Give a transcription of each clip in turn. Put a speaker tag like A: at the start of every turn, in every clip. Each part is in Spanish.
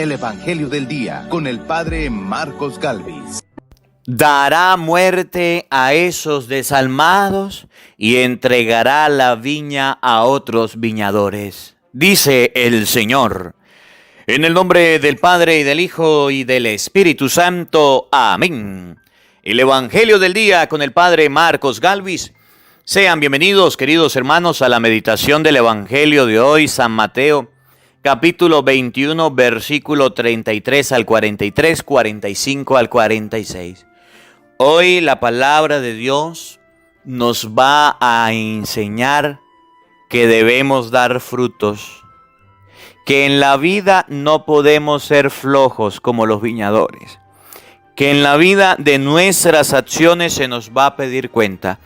A: El Evangelio del Día con el Padre Marcos Galvis.
B: Dará muerte a esos desalmados y entregará la viña a otros viñadores, dice el Señor. En el nombre del Padre, y del Hijo, y del Espíritu Santo. Amén. El Evangelio del Día con el Padre Marcos Galvis. Sean bienvenidos, queridos hermanos, a la meditación del Evangelio de hoy, San Mateo, capítulo 21, versículo 33 al 43, 45 al 46. Hoy la palabra de Dios nos va a enseñar que debemos dar frutos, que en la vida no podemos ser flojos como los viñadores, que en la vida de nuestras acciones se nos va a pedir cuenta.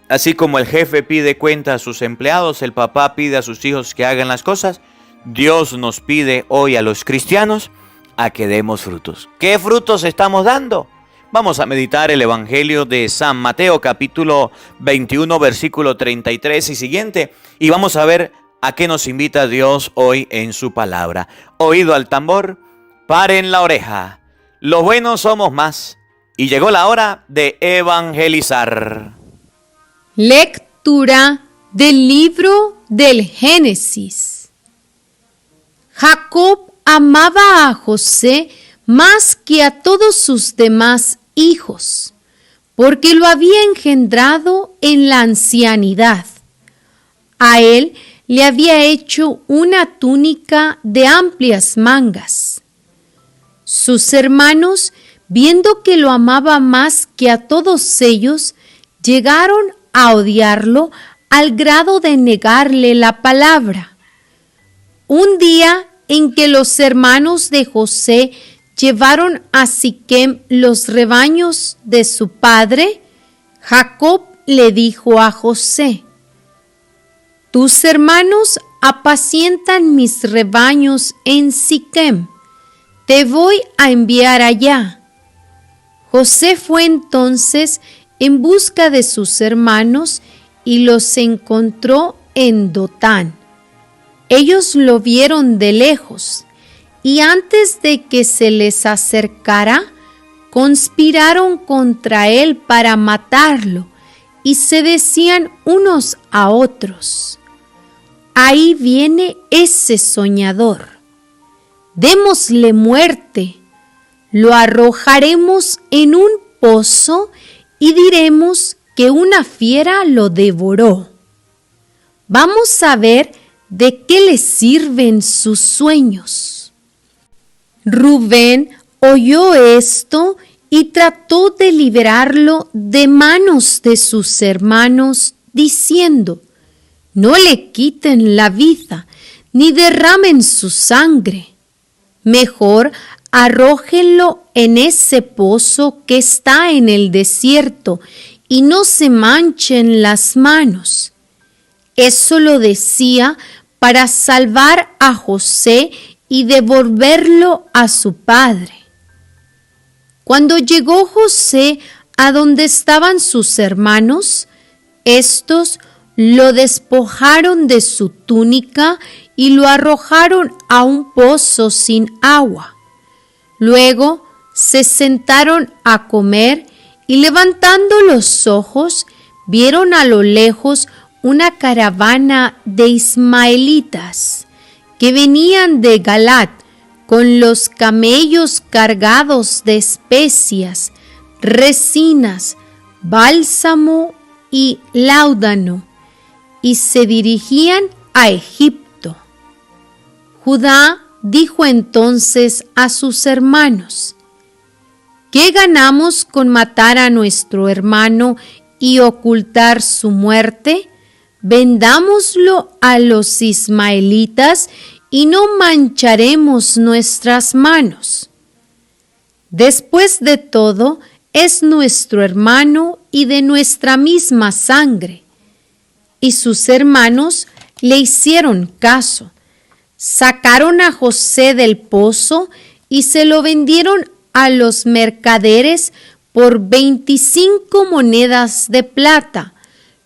B: Así como el jefe pide cuenta a sus empleados, el papá pide a sus hijos que hagan las cosas, Dios nos pide hoy a los cristianos a que demos frutos. ¿Qué frutos estamos dando? Vamos a meditar el Evangelio de San Mateo, capítulo 21, versículo 33 y siguiente, y vamos a ver a qué nos invita Dios hoy en su palabra. Oído al tambor, paren la oreja. Los buenos somos más, y llegó la hora de evangelizar.
C: Lectura del libro del Génesis. Jacob amaba a José más que a todos sus demás hijos, porque lo había engendrado en la ancianidad. A él le había hecho una túnica de amplias mangas. Sus hermanos, viendo que lo amaba más que a todos ellos, llegaron a odiarlo al grado de negarle la palabra. Un día en que los hermanos de José llevaron a Siquem los rebaños de su padre, Jacob le dijo a José: «Tus hermanos apacientan mis rebaños en Siquem. Te voy a enviar allá». José fue entonces en busca de sus hermanos y los encontró en Dotán. Ellos lo vieron de lejos, y antes de que se les acercara, conspiraron contra él para matarlo, y se decían unos a otros: «Ahí viene ese soñador. Démosle muerte, lo arrojaremos en un pozo y diremos que una fiera lo devoró. Vamos a ver de qué le sirven sus sueños». Rubén oyó esto y trató de liberarlo de manos de sus hermanos, diciendo: «No le quiten la vida, ni derramen su sangre. Mejor arrójenlo en ese pozo que está en el desierto y no se manchen las manos». Eso lo decía para salvar a José y devolverlo a su padre. Cuando llegó José a donde estaban sus hermanos, estos lo despojaron de su túnica y lo arrojaron a un pozo sin agua. Luego se sentaron a comer y, levantando los ojos, vieron a lo lejos una caravana de ismaelitas que venían de Galat con los camellos cargados de especias, resinas, bálsamo y láudano, y se dirigían a Egipto. Judá dijo entonces a sus hermanos: «¿Qué ganamos con matar a nuestro hermano y ocultar su muerte? Vendámoslo a los ismaelitas y no mancharemos nuestras manos. Después de todo, es nuestro hermano y de nuestra misma sangre». Y sus hermanos le hicieron caso. Sacaron a José del pozo y se lo vendieron a los mercaderes por 25 monedas de plata.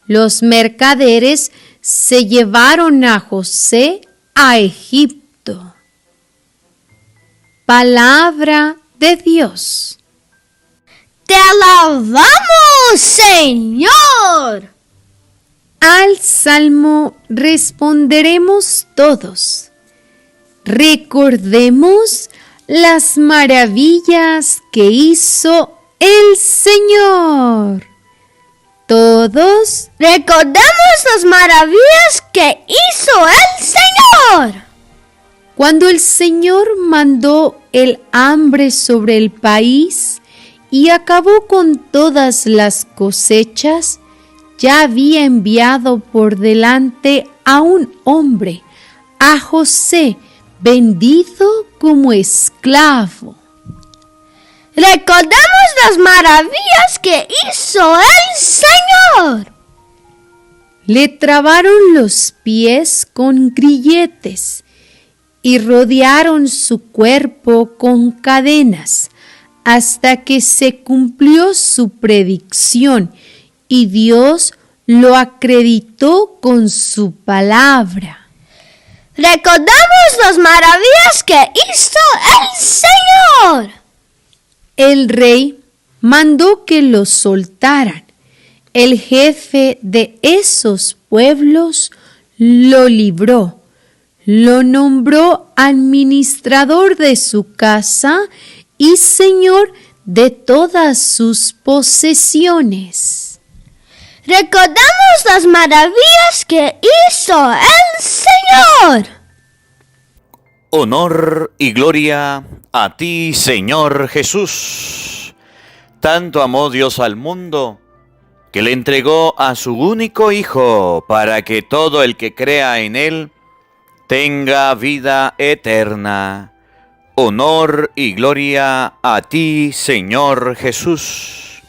C: Los mercaderes se llevaron a José a Egipto. Palabra de Dios.
D: ¡Te alabamos, Señor!
C: Al salmo responderemos todos. Recordemos las maravillas que hizo el Señor. Todos
D: recordemos las maravillas que hizo el Señor.
C: Cuando el Señor mandó el hambre sobre el país y acabó con todas las cosechas, ya había enviado por delante a un hombre, a José, vendido como esclavo.
D: Recordemos las maravillas que hizo el Señor.
C: Le trabaron los pies con grilletes y rodearon su cuerpo con cadenas hasta que se cumplió su predicción y Dios lo acreditó con su palabra.
D: Recordemos las maravillas que hizo el Señor.
C: El rey mandó que lo soltaran. El jefe de esos pueblos lo libró. Lo nombró administrador de su casa y señor de todas sus posesiones.
D: Recordamos las maravillas que hizo el Señor.
B: Honor y gloria a ti, Señor Jesús. Tanto amó Dios al mundo que le entregó a su único Hijo para que todo el que crea en Él tenga vida eterna. Honor y gloria a ti, Señor Jesús.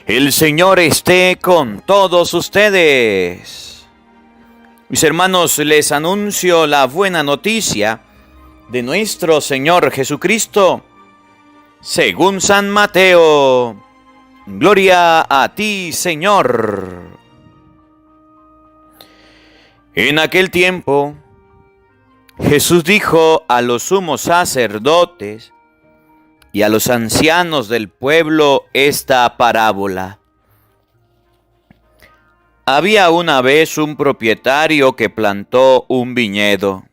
B: El Señor esté con todos ustedes. Mis hermanos, les anuncio la buena noticia de nuestro Señor Jesucristo, según San Mateo. Gloria a ti, Señor. En aquel tiempo, Jesús dijo a los sumos sacerdotes y a los ancianos del pueblo esta parábola. Había una vez un propietario que plantó un viñedo.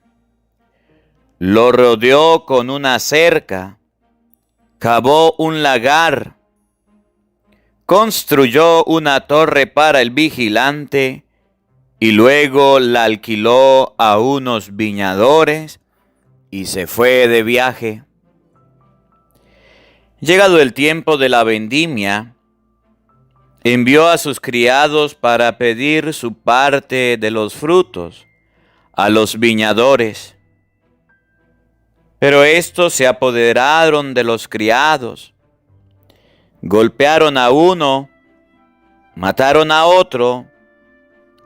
B: Lo rodeó con una cerca, cavó un lagar, construyó una torre para el vigilante y luego la alquiló a unos viñadores y se fue de viaje. Llegado el tiempo de la vendimia, envió a sus criados para pedir su parte de los frutos a los viñadores. Pero estos se apoderaron de los criados, golpearon a uno, mataron a otro,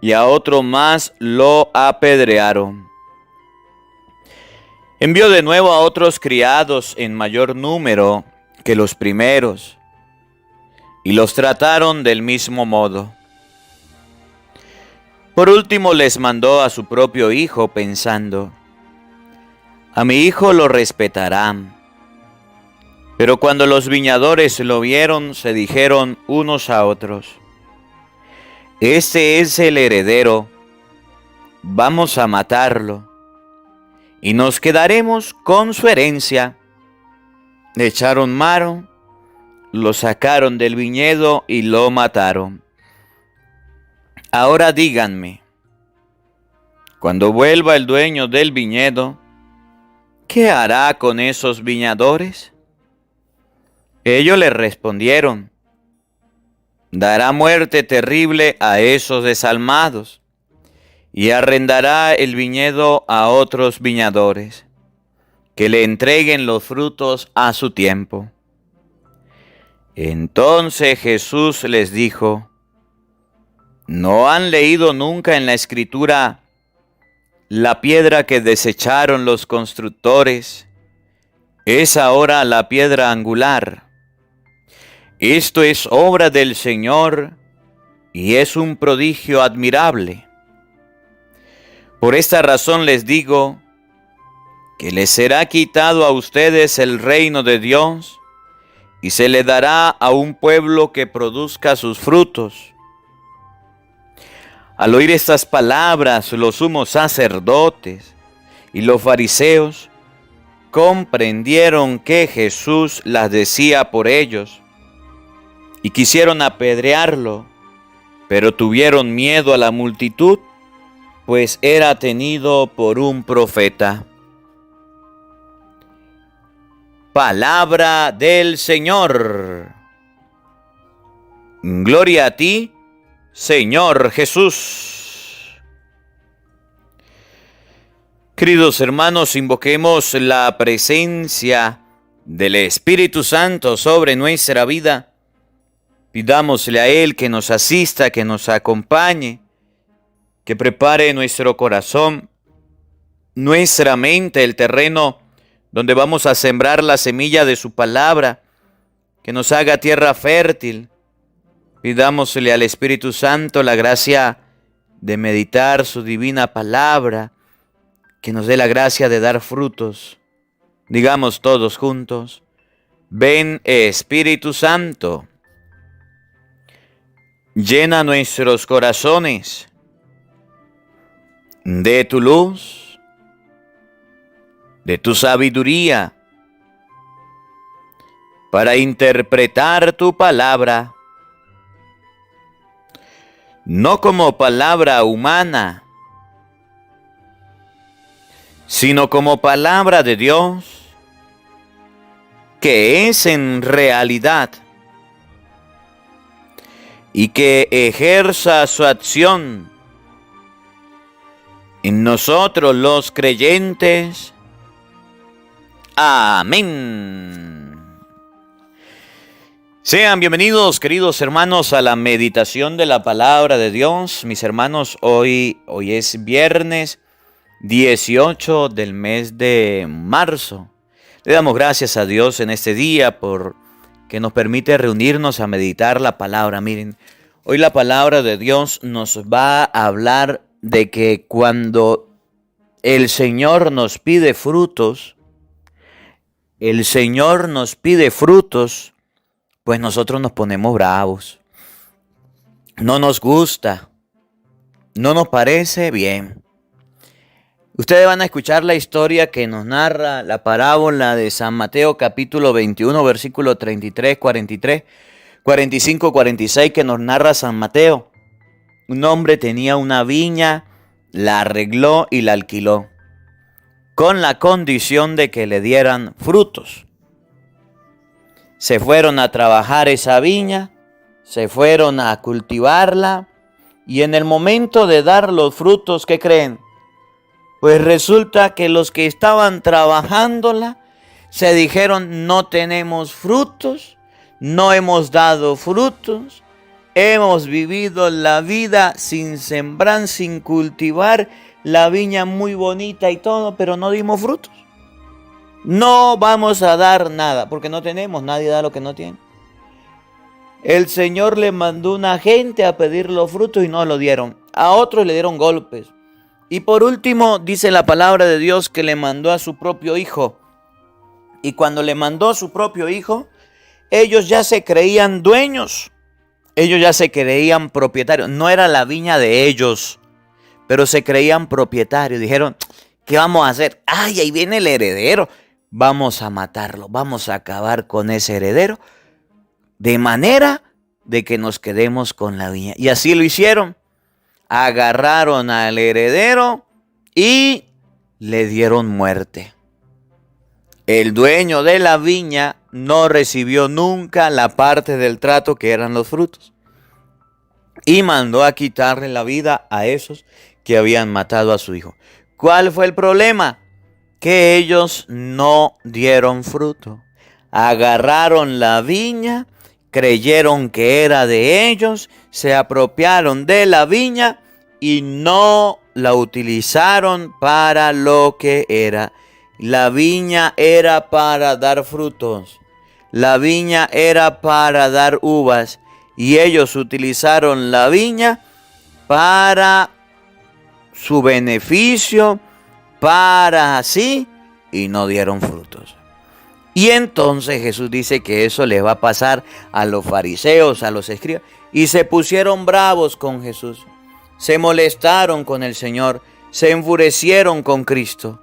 B: y a otro más lo apedrearon. Envió de nuevo a otros criados en mayor número que los primeros, y los trataron del mismo modo. Por último les mandó a su propio hijo, pensando: a mi hijo lo respetarán. Pero cuando los viñadores lo vieron, se dijeron unos a otros: este es el heredero, vamos a matarlo, y nos quedaremos con su herencia. Le echaron mano, lo sacaron del viñedo y lo mataron. Ahora díganme, cuando vuelva el dueño del viñedo, ¿qué hará con esos viñadores? Ellos le respondieron: dará muerte terrible a esos desalmados y arrendará el viñedo a otros viñadores, que le entreguen los frutos a su tiempo. Entonces Jesús les dijo: ¿no han leído nunca en la Escritura la piedra que desecharon los constructores? Es ahora la piedra angular. Esto es obra del Señor y es un prodigio admirable. Por esta razón les digo que les será quitado a ustedes el reino de Dios y se le dará a un pueblo que produzca sus frutos. Al oír estas palabras, los sumos sacerdotes y los fariseos comprendieron que Jesús las decía por ellos y quisieron apedrearlo, pero tuvieron miedo a la multitud, pues era tenido por un profeta. Palabra del Señor. Gloria a ti, Señor Jesús. Queridos hermanos, invoquemos la presencia del Espíritu Santo sobre nuestra vida. Pidámosle a Él que nos asista, que nos acompañe, que prepare nuestro corazón, nuestra mente, el terreno donde vamos a sembrar la semilla de su palabra, que nos haga tierra fértil. Pidámosle al Espíritu Santo la gracia de meditar su divina palabra, que nos dé la gracia de dar frutos. Digamos todos juntos: ven Espíritu Santo, llena nuestros corazones de tu luz, de tu sabiduría, para interpretar tu palabra, no como palabra humana, sino como palabra de Dios, que es en realidad, y que ejerza su acción en nosotros los creyentes. Amén. Sean bienvenidos, queridos hermanos, a la meditación de la palabra de Dios. Mis hermanos, hoy es viernes 18 del mes de marzo. Le damos gracias a Dios en este día por que nos permite reunirnos a meditar la palabra. Miren, hoy la palabra de Dios nos va a hablar de que cuando el Señor nos pide frutos, pues nosotros nos ponemos bravos. No nos gusta, no nos parece bien. Ustedes van a escuchar la historia que nos narra la parábola de San Mateo capítulo 21, versículo 33, 43, 45, 46, que nos narra San Mateo. Un hombre tenía una viña, la arregló y la alquiló, con la condición de que le dieran frutos. Se fueron a trabajar esa viña, se fueron a cultivarla, y en el momento de dar los frutos, ¿qué creen? Pues resulta que los que estaban trabajándola se dijeron: no tenemos frutos, no hemos dado frutos, hemos vivido la vida sin sembrar, sin cultivar, la viña muy bonita y todo, pero no dimos frutos. No vamos a dar nada, porque no tenemos, nadie da lo que no tiene. El Señor le mandó una gente a pedir los frutos y no lo dieron. A otros le dieron golpes. Y por último, dice la palabra de Dios que le mandó a su propio hijo. Y cuando le mandó a su propio hijo, ellos ya se creían dueños. Ellos ya se creían propietarios. No era la viña de ellos, pero se creían propietarios. Dijeron: ¿qué vamos a hacer? ¡Ay, ahí viene el heredero! Vamos a matarlo, vamos a acabar con ese heredero, de manera de que nos quedemos con la viña. Y así lo hicieron. Agarraron al heredero y le dieron muerte. El dueño de la viña no recibió nunca la parte del trato que eran los frutos, y mandó a quitarle la vida a esos que habían matado a su hijo. ¿Cuál fue el problema? Que ellos no dieron fruto. Agarraron la viña, creyeron que era de ellos, se apropiaron de la viña y no la utilizaron para lo que era. La viña era para dar frutos. La viña era para dar uvas. Y ellos utilizaron la viña para su beneficio, para así y no dieron frutos. Y entonces Jesús dice que eso les va a pasar a los fariseos, a los escribas. Y se pusieron bravos con Jesús. Se molestaron con el Señor. Se enfurecieron con Cristo.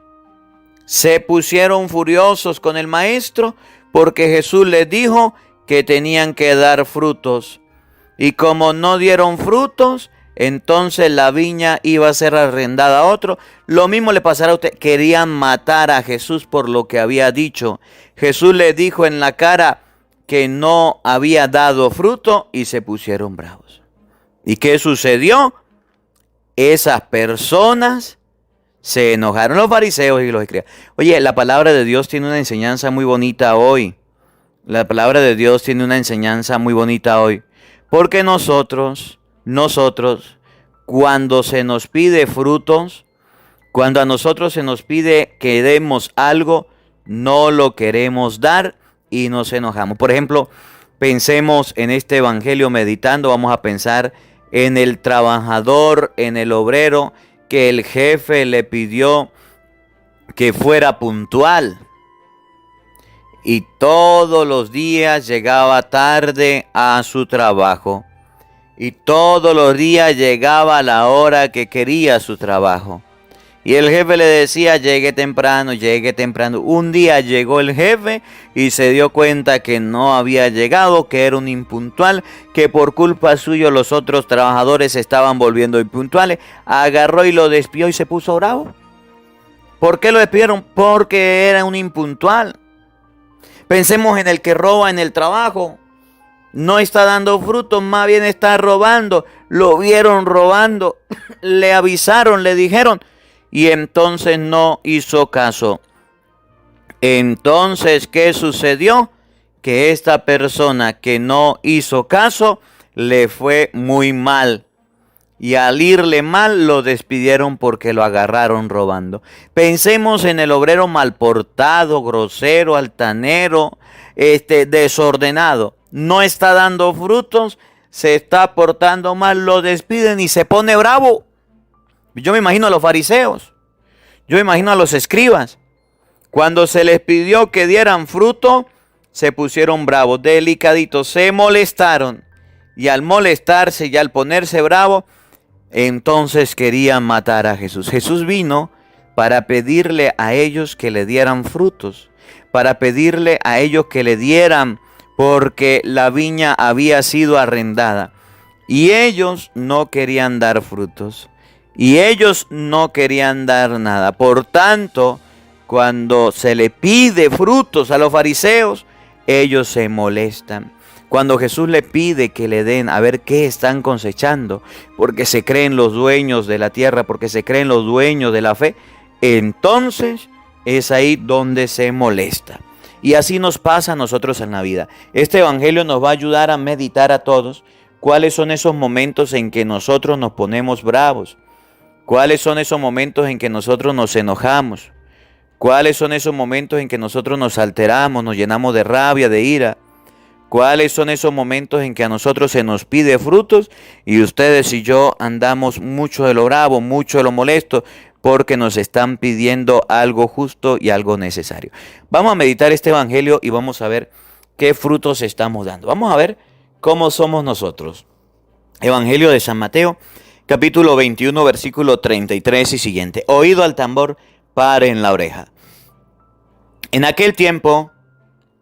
B: Se pusieron furiosos con el Maestro porque Jesús les dijo que tenían que dar frutos. Y como no dieron frutos, entonces la viña iba a ser arrendada a otro. Lo mismo le pasará a usted. Querían matar a Jesús por lo que había dicho. Jesús les dijo en la cara que no había dado fruto y se pusieron bravos. ¿Y qué sucedió? Esas personas se enojaron, los fariseos y los escribas. Oye, la palabra de Dios tiene una enseñanza muy bonita hoy. La palabra de Dios tiene una enseñanza muy bonita hoy. Porque nosotros, cuando se nos pide frutos, cuando a nosotros se nos pide que demos algo, no lo queremos dar y nos enojamos. Por ejemplo, pensemos en este evangelio meditando, vamos a pensar en el trabajador, en el obrero, que el jefe le pidió que fuera puntual. Y todos los días llegaba tarde a su trabajo. Y todos los días llegaba a la hora que quería su trabajo. Y el jefe le decía, llegue temprano, llegue temprano. Un día llegó el jefe y se dio cuenta que no había llegado, que era un impuntual, que por culpa suya los otros trabajadores se estaban volviendo impuntuales. Agarró y lo despidió y se puso bravo. ¿Por qué lo despidieron? Porque era un impuntual. Pensemos en el que roba en el trabajo. No está dando frutos, más bien está robando. Lo vieron robando, le avisaron, le dijeron, y entonces no hizo caso. Entonces, ¿qué sucedió? Que esta persona que no hizo caso le fue muy mal. Y al irle mal lo despidieron porque lo agarraron robando. Pensemos en el obrero mal portado, grosero, altanero, desordenado. No está dando frutos, se está portando mal, lo despiden y se pone bravo. Yo me imagino a los fariseos, yo me imagino a los escribas. Cuando se les pidió que dieran fruto, se pusieron bravos, delicaditos, se molestaron. Y al molestarse y al ponerse bravo, entonces querían matar a Jesús. Jesús vino para pedirle a ellos que le dieran frutos, para pedirle a ellos que le dieran, porque la viña había sido arrendada. Y ellos no querían dar frutos. Y ellos no querían dar nada. Por tanto, cuando se le pide frutos a los fariseos, ellos se molestan. Cuando Jesús le pide que le den, a ver qué están cosechando, porque se creen los dueños de la tierra, porque se creen los dueños de la fe, entonces es ahí donde se molesta. Y así nos pasa a nosotros en la vida. Este evangelio nos va a ayudar a meditar a todos cuáles son esos momentos en que nosotros nos ponemos bravos, cuáles son esos momentos en que nosotros nos enojamos, cuáles son esos momentos en que nosotros nos alteramos, nos llenamos de rabia, de ira. ¿Cuáles son esos momentos en que a nosotros se nos pide frutos y ustedes y yo andamos mucho de lo bravo, mucho de lo molesto, porque nos están pidiendo algo justo y algo necesario? Vamos a meditar este evangelio y vamos a ver qué frutos estamos dando. Vamos a ver cómo somos nosotros. Evangelio de San Mateo, capítulo 21, versículo 33 y siguiente. Oído al tambor, paren la oreja. En aquel tiempo,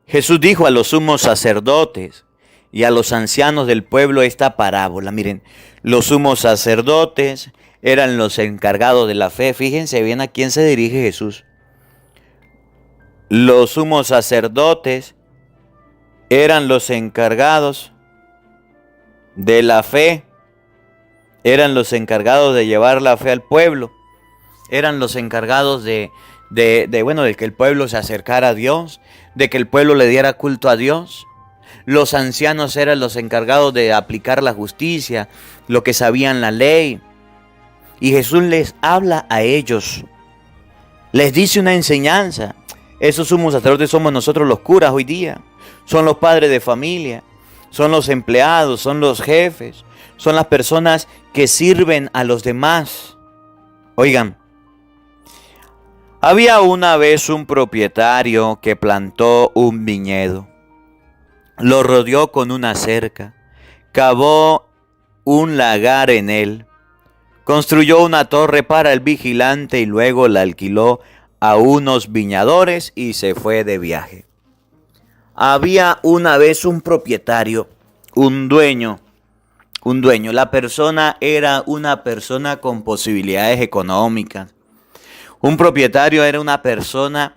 B: Jesús dijo a los sumos sacerdotes y a los ancianos del pueblo esta parábola. Miren, los sumos sacerdotes eran los encargados de la fe. Fíjense bien a quién se dirige Jesús. Los sumos sacerdotes eran los encargados de la fe. Eran los encargados de llevar la fe al pueblo. Eran los encargados de que el pueblo se acercara a Dios, de que el pueblo le diera culto a Dios. Los ancianos eran los encargados de aplicar la justicia, lo que sabían la ley. Y Jesús les habla a ellos, les dice una enseñanza. Esos sumos sacerdotes somos nosotros los curas hoy día, son los padres de familia, son los empleados, son los jefes, son las personas que sirven a los demás. Oigan, Había una vez un propietario que plantó un viñedo, lo rodeó con una cerca, cavó un lagar en él, construyó una torre para el vigilante y luego la alquiló a unos viñadores y se fue de viaje. Había una vez un propietario, un dueño. La persona era una persona con posibilidades económicas. Un propietario era una persona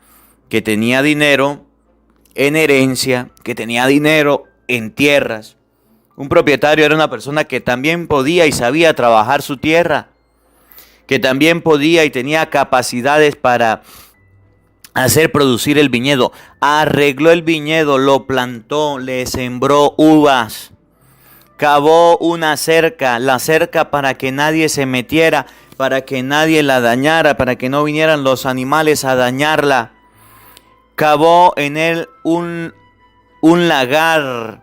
B: que tenía dinero en herencia, que tenía dinero en tierras. Un propietario era una persona que también podía y sabía trabajar su tierra, que también podía y tenía capacidades para hacer producir el viñedo. Arregló el viñedo, lo plantó, le sembró uvas, cavó una cerca, la cerca para que nadie se metiera, para que nadie la dañara, para que no vinieran los animales a dañarla. Cavó en él un lagar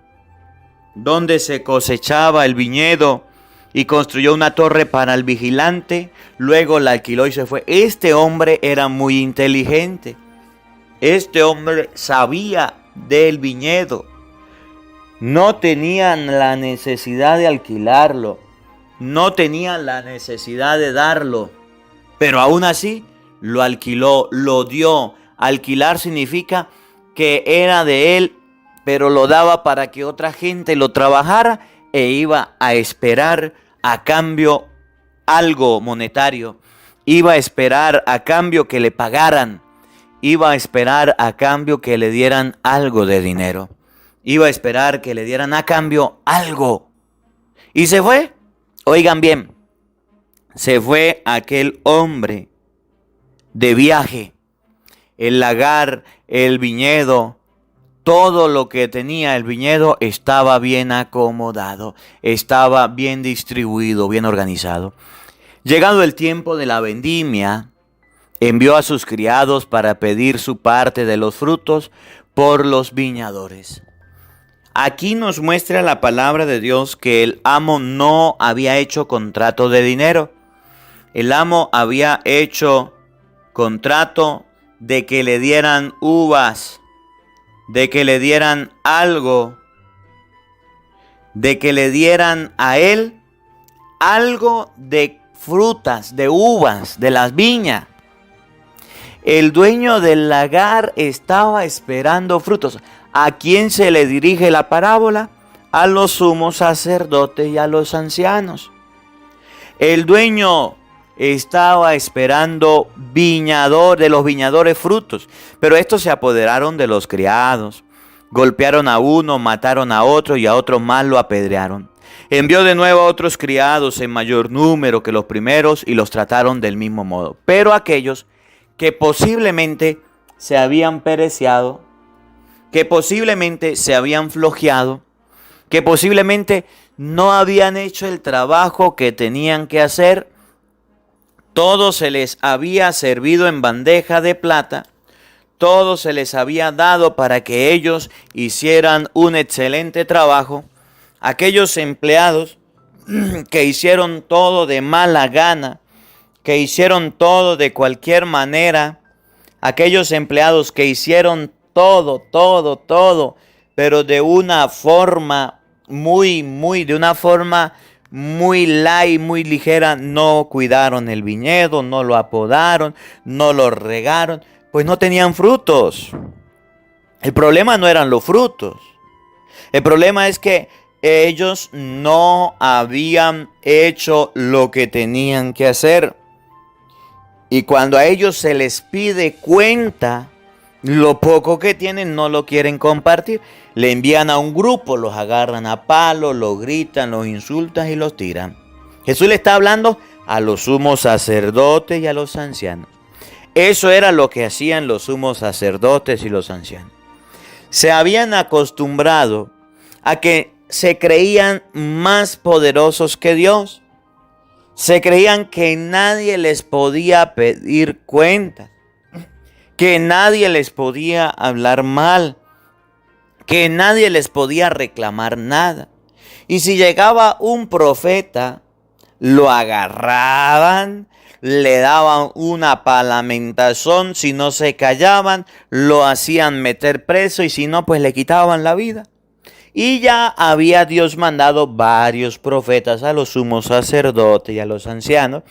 B: donde se cosechaba el viñedo y construyó una torre para el vigilante, luego la alquiló y se fue. Este hombre era muy inteligente. Este hombre sabía del viñedo. No tenían la necesidad de alquilarlo. No tenían la necesidad de darlo. Pero aún así lo alquiló, lo dio. Alquilar significa que era de él, pero lo daba para que otra gente lo trabajara e iba a esperar a cambio algo monetario. Iba a esperar a cambio que le pagaran. Iba a esperar a cambio que le dieran algo de dinero. Iba a esperar que le dieran a cambio algo. Y se fue. Oigan bien, se fue aquel hombre de viaje. El lagar, el viñedo, todo lo que tenía el viñedo estaba bien acomodado, estaba bien distribuido, bien organizado. Llegado el tiempo de la vendimia, envió a sus criados para pedir su parte de los frutos por los viñadores. Aquí nos muestra la palabra de Dios que el amo no había hecho contrato de dinero. El amo había hecho contrato de que le dieran uvas, de que le dieran algo, de que le dieran a él algo de frutas, de uvas, de las viñas. El dueño del lagar estaba esperando frutos. ¿A quién se le dirige la parábola? A los sumos sacerdotes y a los ancianos. El dueño estaba esperando de los viñadores frutos, pero estos se apoderaron de los criados. Golpearon a uno, mataron a otro y a otro más lo apedrearon. Envió de nuevo a otros criados en mayor número que los primeros y los trataron del mismo modo. Pero aquellos que posiblemente se habían pereciado, que posiblemente se habían flojeado, que posiblemente no habían hecho el trabajo que tenían que hacer, todo se les había servido en bandeja de plata, todo se les había dado para que ellos hicieran un excelente trabajo. Aquellos empleados que hicieron todo de mala gana, que hicieron todo de cualquier manera, aquellos empleados que hicieron todo, pero de una forma muy light, muy ligera, no cuidaron el viñedo, no lo apodaron, no lo regaron, pues no tenían frutos. El problema no eran los frutos. El problema es que ellos no habían hecho lo que tenían que hacer. Y cuando a ellos se les pide cuenta, lo poco que tienen no lo quieren compartir. Le envían a un grupo, los agarran a palos, los gritan, los insultan y los tiran. Jesús le está hablando a los sumos sacerdotes y a los ancianos. Eso era lo que hacían los sumos sacerdotes y los ancianos. Se habían acostumbrado a que se creían más poderosos que Dios. Se creían que nadie les podía pedir cuentas, que nadie les podía hablar mal, que nadie les podía reclamar nada. Y si llegaba un profeta, lo agarraban, le daban una palamentación, si no se callaban, lo hacían meter preso y si no, pues le quitaban la vida. Y ya había Dios mandado varios profetas a los sumos sacerdotes y a los ancianos,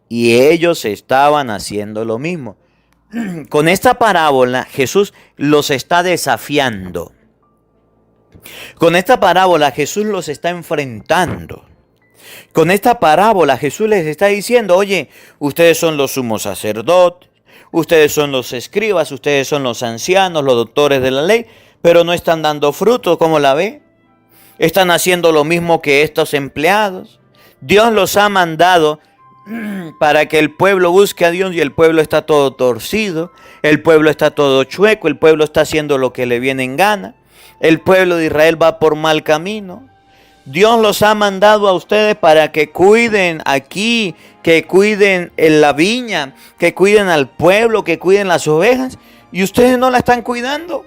B: y ellos estaban haciendo lo mismo. Con esta parábola Jesús los está desafiando. Con esta parábola Jesús los está enfrentando. Con esta parábola Jesús les está diciendo, oye, ustedes son los sumos sacerdotes, ustedes son los escribas, ustedes son los ancianos, los doctores de la ley, pero no están dando fruto, ¿cómo la ve? Están haciendo lo mismo que estos empleados. Dios los ha mandado para que el pueblo busque a Dios y el pueblo está todo torcido, el pueblo está todo chueco, el pueblo está haciendo lo que le viene en gana, el pueblo de Israel va por mal camino. Dios los ha mandado a ustedes para que cuiden aquí, que cuiden en la viña, que cuiden al pueblo, que cuiden las ovejas, y ustedes no la están cuidando.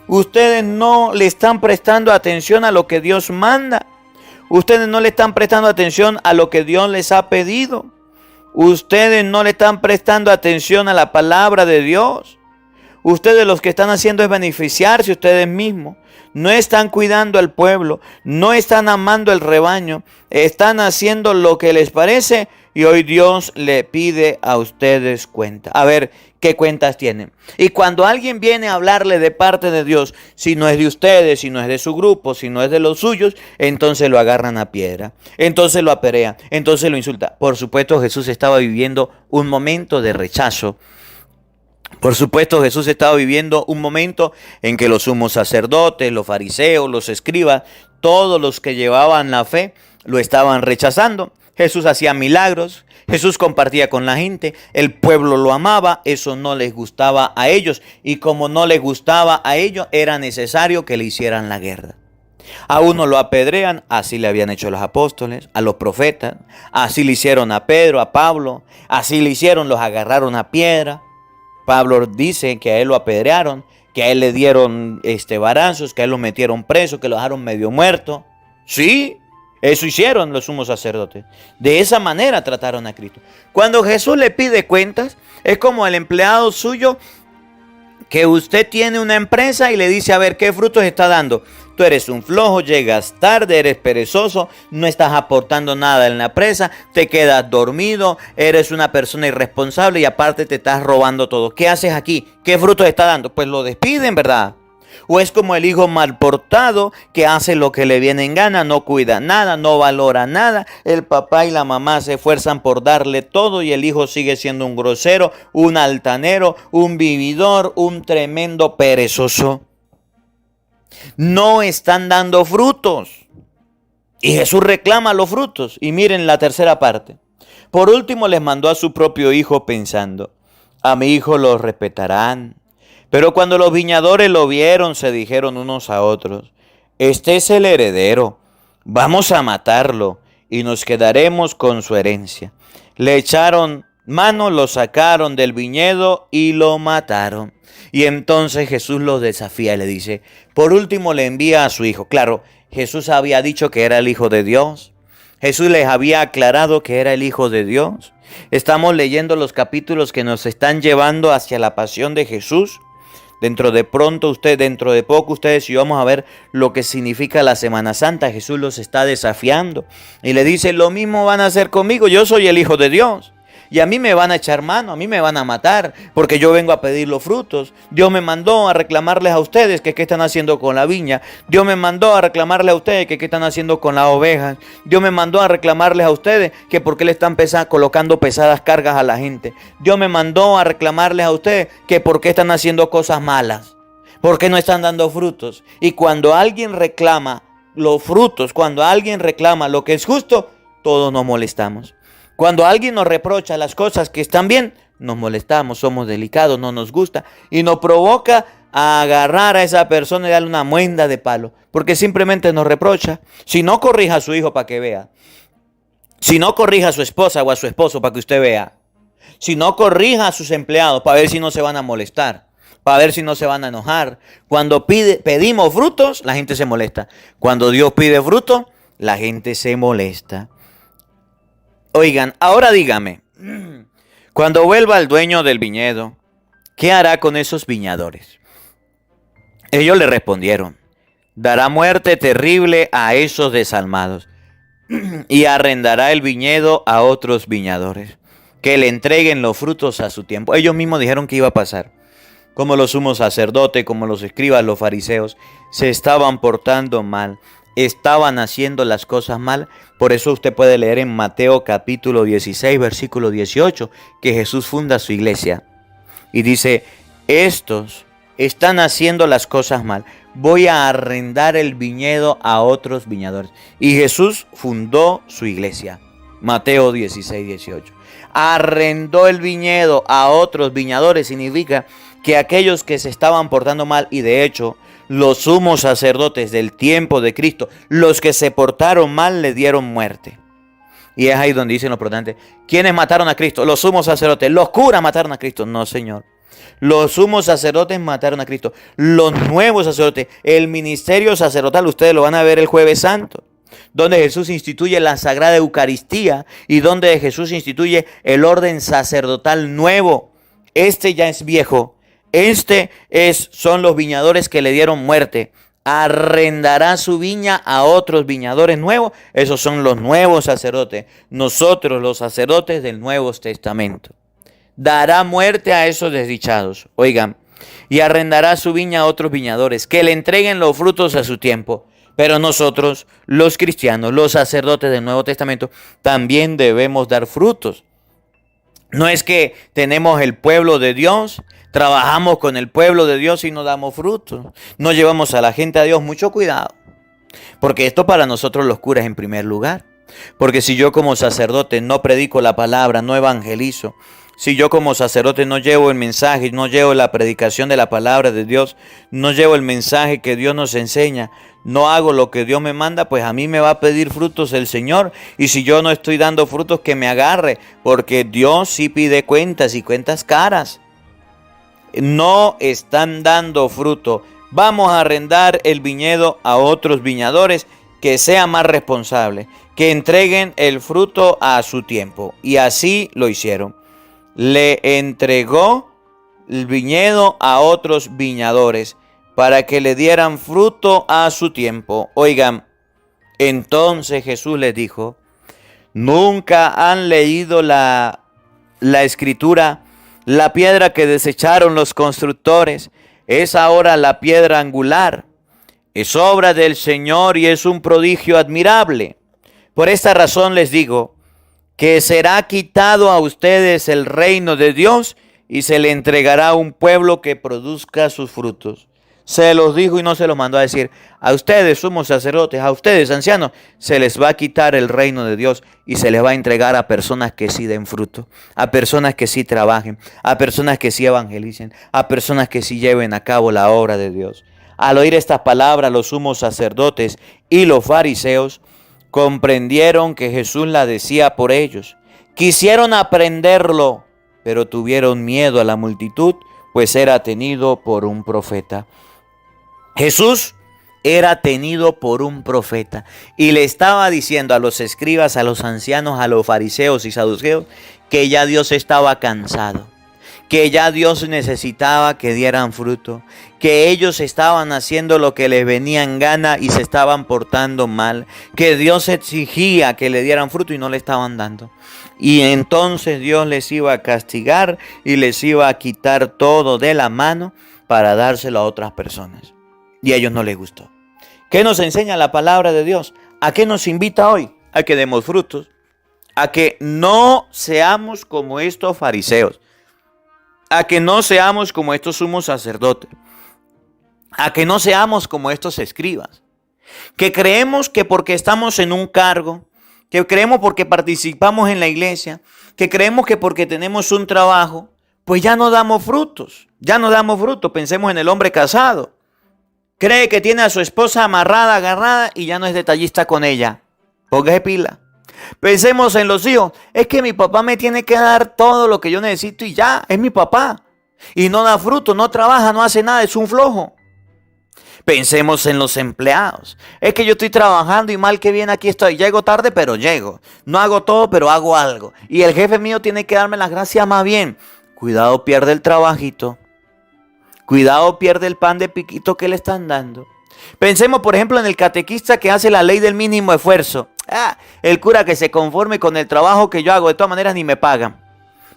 B: Ustedes no le están prestando atención a lo que Dios manda. Ustedes no le están prestando atención a lo que Dios les ha pedido. Ustedes no le están prestando atención a la palabra de Dios. Ustedes los que están haciendo es beneficiarse ustedes mismos. No están cuidando al pueblo, no están amando el rebaño, están haciendo lo que les parece y hoy Dios le pide a ustedes cuenta. A ver, ¿qué cuentas tienen? Y cuando alguien viene a hablarle de parte de Dios, si no es de ustedes, si no es de su grupo, si no es de los suyos, entonces lo agarran a piedra, entonces lo apedrean, entonces lo insultan. Por supuesto, Jesús estaba viviendo un momento de rechazo. Por supuesto, Jesús estaba viviendo un momento en que los sumos sacerdotes, los fariseos, los escribas, todos los que llevaban la fe, lo estaban rechazando. Jesús hacía milagros, Jesús compartía con la gente, el pueblo lo amaba, eso no les gustaba a ellos. Y como no les gustaba a ellos, era necesario que le hicieran la guerra. A uno lo apedrean, así le habían hecho los apóstoles, a los profetas, así le hicieron a Pedro, a Pablo, así le hicieron, los agarraron a piedra. Pablo dice que a él lo apedrearon, que a él le dieron varazos, que a él lo metieron preso, que lo dejaron medio muerto. Sí, eso hicieron los sumos sacerdotes. De esa manera trataron a Cristo. Cuando Jesús le pide cuentas, es como el empleado suyo que usted tiene una empresa y le dice, a ver, ¿qué frutos está dando? Tú eres un flojo, llegas tarde, eres perezoso, no estás aportando nada en la empresa, te quedas dormido, eres una persona irresponsable y aparte te estás robando todo. ¿Qué haces aquí? ¿Qué frutos está dando? Pues lo despiden, ¿verdad? O es como el hijo mal portado que hace lo que le viene en gana, no cuida nada, no valora nada. El papá y la mamá se esfuerzan por darle todo y el hijo sigue siendo un grosero, un altanero, un vividor, un tremendo perezoso. No están dando frutos. Y Jesús reclama los frutos. Y miren la tercera parte. Por último les mandó a su propio hijo pensando, a mi hijo lo respetarán. Pero cuando los viñadores lo vieron, se dijeron unos a otros, este es el heredero, vamos a matarlo y nos quedaremos con su herencia. Le echaron mano, lo sacaron del viñedo y lo mataron. Y entonces Jesús los desafía y le dice, por último le envía a su hijo. Claro, Jesús había dicho que era el Hijo de Dios. Jesús les había aclarado que era el Hijo de Dios. Estamos leyendo los capítulos que nos están llevando hacia la pasión de Jesús. Dentro de poco ustedes y yo vamos a ver lo que significa la Semana Santa. Jesús los está desafiando y le dice, lo mismo van a hacer conmigo, yo soy el Hijo de Dios. Y a mí me van a echar mano, a mí me van a matar, porque yo vengo a pedir los frutos. Dios me mandó a reclamarles a ustedes que qué están haciendo con la viña. Dios me mandó a reclamarles a ustedes que qué están haciendo con las ovejas. Dios me mandó a reclamarles a ustedes que por qué le están colocando pesadas cargas a la gente. Dios me mandó a reclamarles a ustedes que por qué están haciendo cosas malas, por qué no están dando frutos. Y cuando alguien reclama los frutos, cuando alguien reclama lo que es justo, todos nos molestamos. Cuando alguien nos reprocha las cosas que están bien, nos molestamos, somos delicados, no nos gusta y nos provoca a agarrar a esa persona y darle una muenda de palo, porque simplemente nos reprocha. Si no, corrija a su hijo para que vea. Si no, corrija a su esposa o a su esposo para que usted vea. Si no, corrija a sus empleados para ver si no se van a molestar, para ver si no se van a enojar. Cuando pedimos frutos, la gente se molesta. Cuando Dios pide frutos, la gente se molesta. Oigan, ahora dígame, Cuando vuelva el dueño del viñedo, ¿qué hará con esos viñadores? Ellos le respondieron: dará muerte terrible a esos desalmados y arrendará el viñedo a otros viñadores, que le entreguen los frutos a su tiempo. Ellos mismos dijeron que iba a pasar. Como los sumos sacerdotes, como los escribas, los fariseos, se estaban portando mal, estaban haciendo las cosas mal. Por eso usted puede leer en Mateo capítulo 16, versículo 18, que Jesús funda su iglesia. Y dice: estos están haciendo las cosas mal, voy a arrendar el viñedo a otros viñadores. Y Jesús fundó su iglesia. Mateo 16, 18. Arrendó el viñedo a otros viñadores significa que aquellos que se estaban portando mal, y de hecho los sumos sacerdotes del tiempo de Cristo, los que se portaron mal, le dieron muerte. Y es ahí donde dicen los protestantes: ¿quiénes mataron a Cristo? Los sumos sacerdotes. Los curas mataron a Cristo. No, señor. Los sumos sacerdotes mataron a Cristo. Los nuevos sacerdotes, el ministerio sacerdotal, ustedes lo van a ver el Jueves Santo, donde Jesús instituye la Sagrada Eucaristía y donde Jesús instituye el orden sacerdotal nuevo. Este ya es viejo. Son los viñadores que le dieron muerte. Arrendará su viña a otros viñadores nuevos. Esos son los nuevos sacerdotes. Nosotros, los sacerdotes del Nuevo Testamento. Dará muerte a esos desdichados. Oigan, y arrendará su viña a otros viñadores, que le entreguen los frutos a su tiempo. Pero nosotros, los cristianos, los sacerdotes del Nuevo Testamento, también debemos dar frutos. No es que tenemos el pueblo de Dios, trabajamos con el pueblo de Dios y no damos frutos. No llevamos a la gente a Dios. Mucho cuidado. Porque esto para nosotros los curas en primer lugar. Porque si yo como sacerdote no predico la palabra, no evangelizo, si yo como sacerdote no llevo el mensaje, no llevo la predicación de la palabra de Dios, no llevo el mensaje que Dios nos enseña, no hago lo que Dios me manda, pues a mí me va a pedir frutos el Señor. Y si yo no estoy dando frutos, que me agarre, porque Dios sí pide cuentas y cuentas caras. No están dando fruto. Vamos a arrendar el viñedo a otros viñadores que sean más responsables, que entreguen el fruto a su tiempo. Y así lo hicieron. Le entregó el viñedo a otros viñadores para que le dieran fruto a su tiempo. Oigan, entonces Jesús les dijo: ¿nunca han leído la escritura? La piedra que desecharon los constructores es ahora la piedra angular. Es obra del Señor y es un prodigio admirable. Por esta razón les digo que será quitado a ustedes el reino de Dios y se le entregará a un pueblo que produzca sus frutos. Se los dijo y no se los mandó a decir. A ustedes, sumos sacerdotes, a ustedes, ancianos, se les va a quitar el reino de Dios y se les va a entregar a personas que sí den fruto, a personas que sí trabajen, a personas que sí evangelicen, a personas que sí lleven a cabo la obra de Dios. Al oír estas palabras, los sumos sacerdotes y los fariseos comprendieron que Jesús la decía por ellos. Quisieron aprenderlo, pero tuvieron miedo a la multitud, pues era tenido por un profeta. Jesús era tenido por un profeta y le estaba diciendo a los escribas, a los ancianos, a los fariseos y saduceos que ya Dios estaba cansado, que ya Dios necesitaba que dieran fruto, que ellos estaban haciendo lo que les venía en gana y se estaban portando mal, que Dios exigía que le dieran fruto y no le estaban dando. Y entonces Dios les iba a castigar y les iba a quitar todo de la mano para dárselo a otras personas. Y a ellos no les gustó. ¿Qué nos enseña la palabra de Dios? ¿A qué nos invita hoy? A que demos frutos. A que no seamos como estos fariseos. A que no seamos como estos sumos sacerdotes. A que no seamos como estos escribas. Que creemos que porque estamos en un cargo, que creemos porque participamos en la iglesia, que creemos que porque tenemos un trabajo, pues ya no damos frutos. Ya no damos frutos. Pensemos en el hombre casado. Cree que tiene a su esposa amarrada, agarrada y ya no es detallista con ella. Póngase pila. Pensemos en los hijos. Es que mi papá me tiene que dar todo lo que yo necesito y ya, es mi papá. Y no da fruto, no trabaja, no hace nada, es un flojo. Pensemos en los empleados. Es que yo estoy trabajando y mal que bien aquí estoy. Llego tarde, pero llego. No hago todo, pero hago algo. Y el jefe mío tiene que darme las gracias más bien. Cuidado, pierde el trabajito. Cuidado, pierde el pan de piquito que le están dando. Pensemos, por ejemplo, en el catequista que hace la ley del mínimo esfuerzo. El cura que se conforme con el trabajo que yo hago. De todas maneras, ni me pagan.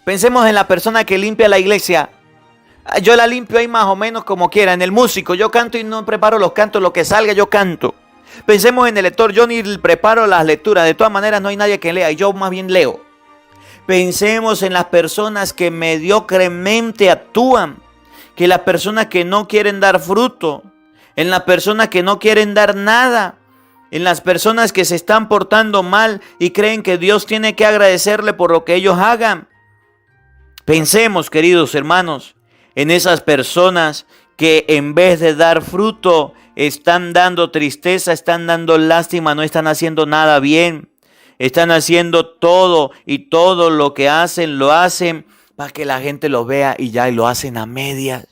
B: Pensemos en la persona que limpia la iglesia. Yo la limpio ahí más o menos como quiera. En el músico, yo canto y no preparo los cantos. Lo que salga, yo canto. Pensemos en el lector. Yo ni preparo las lecturas. De todas maneras, no hay nadie que lea. Y yo más bien leo. Pensemos en las personas que mediocremente actúan. Que las personas que no quieren dar fruto. En las personas que no quieren dar nada. En las personas que se están portando mal y creen que Dios tiene que agradecerle por lo que ellos hagan. Pensemos, queridos hermanos, en esas personas que en vez de dar fruto están dando tristeza, están dando lástima, no están haciendo nada bien. Están haciendo todo y todo lo que hacen, lo hacen para que la gente lo vea y ya y lo hacen a medias.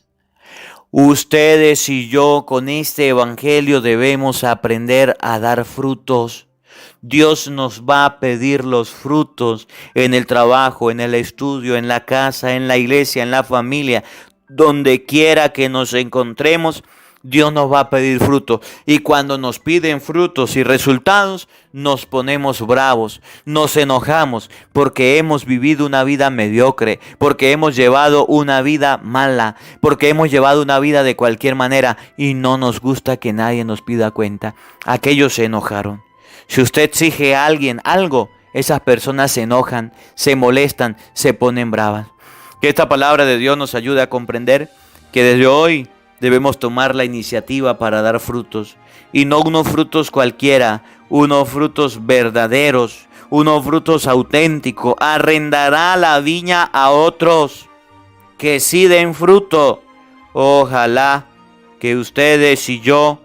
B: Ustedes y yo con este evangelio debemos aprender a dar frutos. Dios nos va a pedir los frutos en el trabajo, en el estudio, en la casa, en la iglesia, en la familia. Donde quiera que nos encontremos, Dios nos va a pedir frutos. Y cuando nos piden frutos y resultados, nos ponemos bravos, nos enojamos porque hemos vivido una vida mediocre, porque hemos llevado una vida mala, porque hemos llevado una vida de cualquier manera y no nos gusta que nadie nos pida cuenta. Aquellos se enojaron. Si usted exige a alguien algo, esas personas se enojan, se molestan, se ponen bravas. Que esta palabra de Dios nos ayude a comprender que desde hoy debemos tomar la iniciativa para dar frutos. Y no unos frutos cualquiera, unos frutos verdaderos, unos frutos auténticos. Arrendará la viña a otros que sí den fruto. Ojalá que ustedes y yo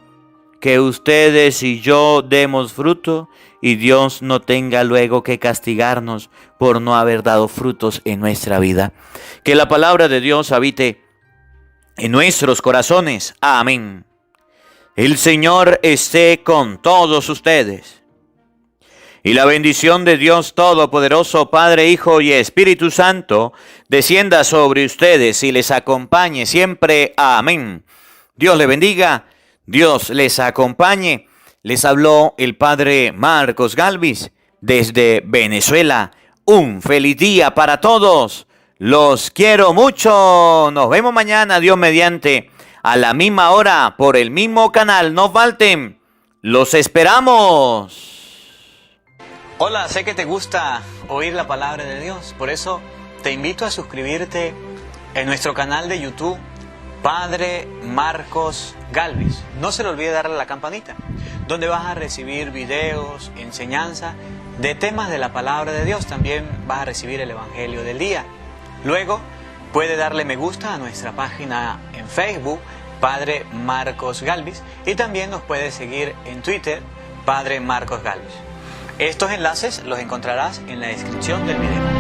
B: demos fruto y Dios no tenga luego que castigarnos por no haber dado frutos en nuestra vida. Que la palabra de Dios habite en nuestros corazones. Amén. El Señor esté con todos ustedes. Y la bendición de Dios Todopoderoso, Padre, Hijo y Espíritu Santo, descienda sobre ustedes y les acompañe siempre. Amén. Dios les bendiga. Dios les acompañe. Les habló el Padre Marcos Galvis desde Venezuela. Un feliz día para todos. Los quiero mucho. Nos vemos mañana, Dios mediante, a la misma hora, por el mismo canal. No falten. Los esperamos. Hola, sé que te gusta oír la palabra de Dios. Por eso te invito a suscribirte en nuestro canal de YouTube, Padre Marcos Galvis. No se le olvide darle a la campanita, donde vas a recibir videos, enseñanza de temas de la palabra de Dios. También vas a recibir el Evangelio del día. Luego puede darle me gusta a nuestra página en Facebook, Padre Marcos Galvis, y también nos puede seguir en Twitter, Padre Marcos Galvis. Estos enlaces los encontrarás en la descripción del video.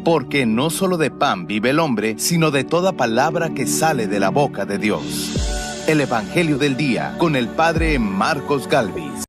A: Porque no solo de pan vive el hombre, sino de toda palabra que sale de la boca de Dios. El Evangelio del Día con el Padre Marcos Galvis.